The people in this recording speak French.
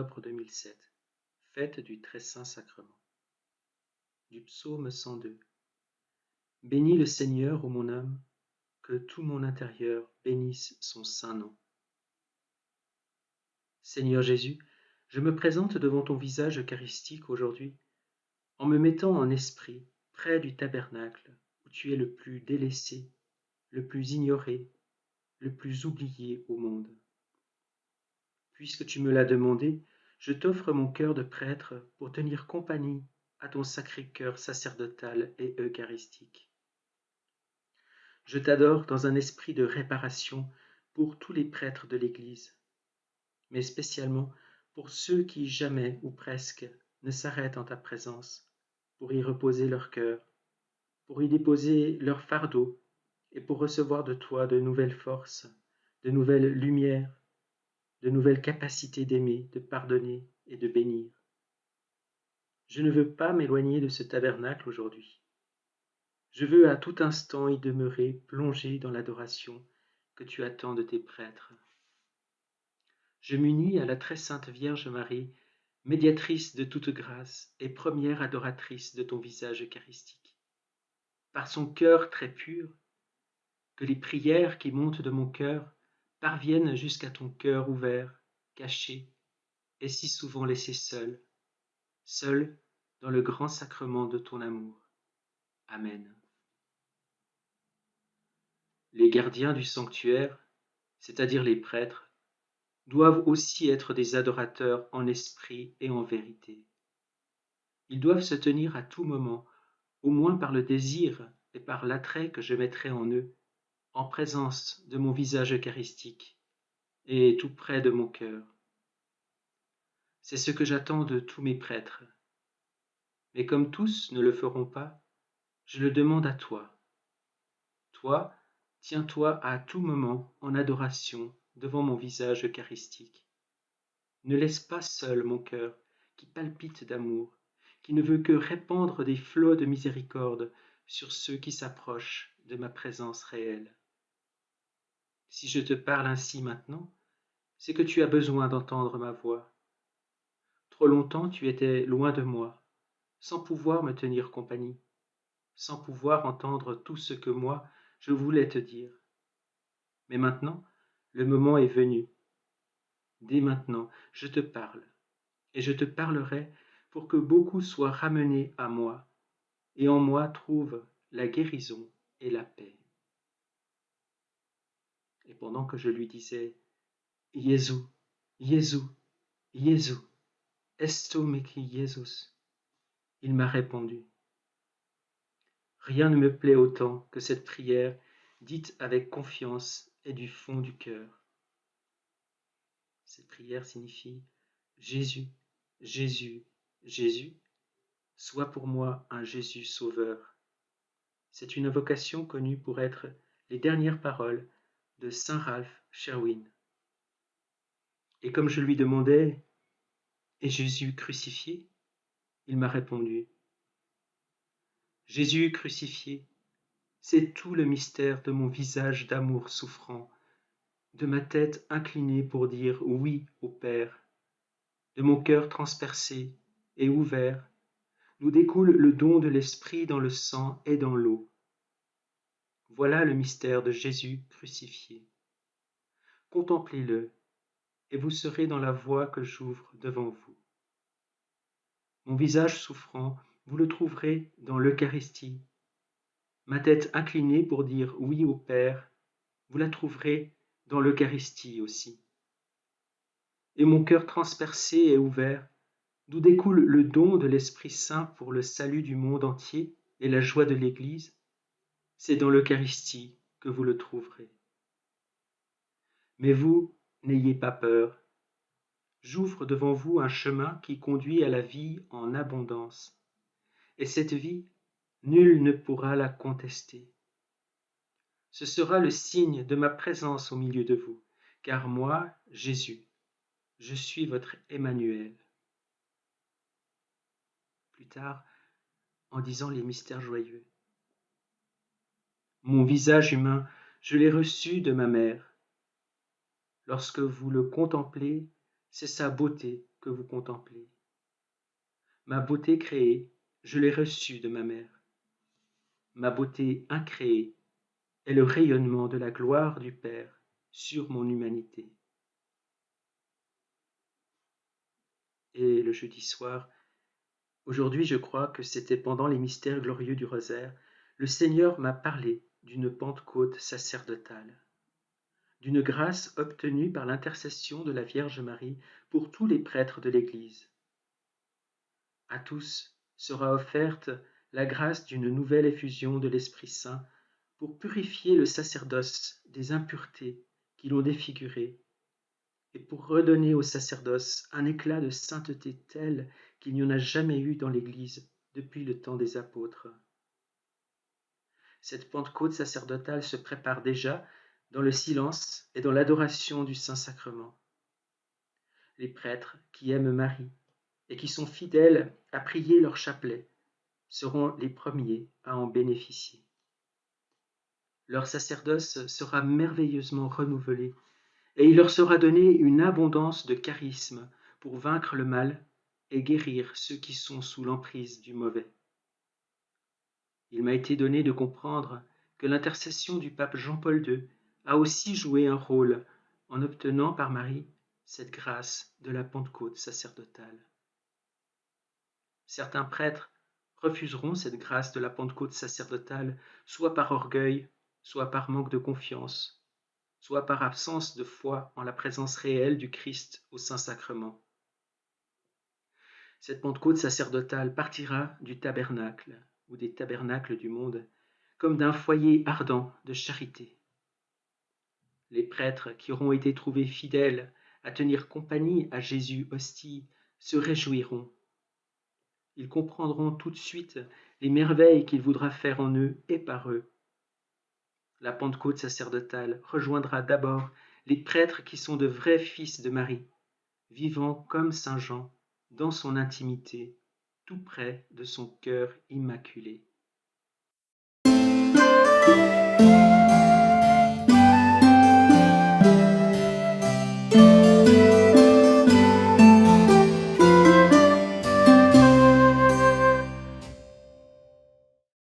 octobre 2007, fête du Très Saint Sacrement. Du psaume 102. Bénis le Seigneur, ô mon âme, que tout mon intérieur bénisse son saint nom. Seigneur Jésus, je me présente devant ton visage eucharistique aujourd'hui, en me mettant en esprit près du tabernacle où tu es le plus délaissé, le plus ignoré, le plus oublié au monde. Puisque tu me l'as demandé, je t'offre mon cœur de prêtre pour tenir compagnie à ton sacré cœur sacerdotal et eucharistique. Je t'adore dans un esprit de réparation pour tous les prêtres de l'Église, mais spécialement pour ceux qui jamais ou presque ne s'arrêtent en ta présence pour y reposer leur cœur, pour y déposer leur fardeau et pour recevoir de toi de nouvelles forces, de nouvelles lumières, de nouvelles capacités d'aimer, de pardonner et de bénir. Je ne veux pas m'éloigner de ce tabernacle aujourd'hui. Je veux à tout instant y demeurer plongé dans l'adoration que tu attends de tes prêtres. Je m'unis à la très sainte Vierge Marie, médiatrice de toute grâce et première adoratrice de ton visage eucharistique. Par son cœur très pur, que les prières qui montent de mon cœur parviennent jusqu'à ton cœur ouvert, caché, et si souvent laissé seul, seul dans le grand sacrement de ton amour. Amen. Les gardiens du sanctuaire, c'est-à-dire les prêtres, doivent aussi être des adorateurs en esprit et en vérité. Ils doivent se tenir à tout moment, au moins par le désir et par l'attrait que je mettrai en eux, en présence de mon visage eucharistique et tout près de mon cœur. C'est ce que j'attends de tous mes prêtres. Mais comme tous ne le feront pas, je le demande à toi. Toi, tiens-toi à tout moment en adoration devant mon visage eucharistique. Ne laisse pas seul mon cœur qui palpite d'amour, qui ne veut que répandre des flots de miséricorde sur ceux qui s'approchent de ma présence réelle. Si je te parle ainsi maintenant, c'est que tu as besoin d'entendre ma voix. Trop longtemps tu étais loin de moi, sans pouvoir me tenir compagnie, sans pouvoir entendre tout ce que moi je voulais te dire. Mais maintenant, le moment est venu. Dès maintenant, je te parle, et je te parlerai pour que beaucoup soient ramenés à moi, et en moi trouvent la guérison et la paix. Et pendant que je lui disais « Jésus, Jésus, Jésus, esto me qui Jesus », il m'a répondu. Rien ne me plaît autant que cette prière dite avec confiance et du fond du cœur. Cette prière signifie « Jésus, Jésus, Jésus, sois pour moi un Jésus sauveur ». C'est une invocation connue pour être les dernières paroles de saint Ralph Sherwin. Et comme je lui demandais « Et Jésus crucifié ?» il m'a répondu « Jésus crucifié, c'est tout le mystère de mon visage d'amour souffrant, de ma tête inclinée pour dire oui au Père, de mon cœur transpercé et ouvert, d'où découle le don de l'Esprit dans le sang et dans l'eau. Voilà le mystère de Jésus crucifié. Contemplez-le, et vous serez dans la voie que j'ouvre devant vous. Mon visage souffrant, vous le trouverez dans l'Eucharistie. Ma tête inclinée pour dire oui au Père, vous la trouverez dans l'Eucharistie aussi. Et mon cœur transpercé et ouvert, d'où découle le don de l'Esprit Saint pour le salut du monde entier et la joie de l'Église, c'est dans l'Eucharistie que vous le trouverez. Mais vous, n'ayez pas peur. J'ouvre devant vous un chemin qui conduit à la vie en abondance. Et cette vie, nul ne pourra la contester. Ce sera le signe de ma présence au milieu de vous, car moi, Jésus, je suis votre Emmanuel. Plus tard, en disant les mystères joyeux. Mon visage humain, je l'ai reçu de ma mère. Lorsque vous le contemplez, c'est sa beauté que vous contemplez. Ma beauté créée, je l'ai reçue de ma mère. Ma beauté incréée est le rayonnement de la gloire du Père sur mon humanité. Et le jeudi soir, aujourd'hui je crois que c'était pendant les mystères glorieux du rosaire, le Seigneur m'a parlé d'une Pentecôte sacerdotale, d'une grâce obtenue par l'intercession de la Vierge Marie pour tous les prêtres de l'Église. À tous sera offerte la grâce d'une nouvelle effusion de l'Esprit Saint pour purifier le sacerdoce des impuretés qui l'ont défiguré et pour redonner au sacerdoce un éclat de sainteté tel qu'il n'y en a jamais eu dans l'Église depuis le temps des apôtres. Cette Pentecôte sacerdotale se prépare déjà dans le silence et dans l'adoration du Saint-Sacrement. Les prêtres qui aiment Marie et qui sont fidèles à prier leur chapelet seront les premiers à en bénéficier. Leur sacerdoce sera merveilleusement renouvelé et il leur sera donné une abondance de charisme pour vaincre le mal et guérir ceux qui sont sous l'emprise du mauvais. Il m'a été donné de comprendre que l'intercession du pape Jean-Paul II a aussi joué un rôle en obtenant par Marie cette grâce de la Pentecôte sacerdotale. Certains prêtres refuseront cette grâce de la Pentecôte sacerdotale, soit par orgueil, soit par manque de confiance, soit par absence de foi en la présence réelle du Christ au Saint-Sacrement. Cette Pentecôte sacerdotale partira du tabernacle ou des tabernacles du monde, comme d'un foyer ardent de charité. Les prêtres qui auront été trouvés fidèles à tenir compagnie à Jésus hostie se réjouiront. Ils comprendront tout de suite les merveilles qu'il voudra faire en eux et par eux. La Pentecôte sacerdotale rejoindra d'abord les prêtres qui sont de vrais fils de Marie, vivant comme saint Jean dans son intimité, tout près de son cœur immaculé.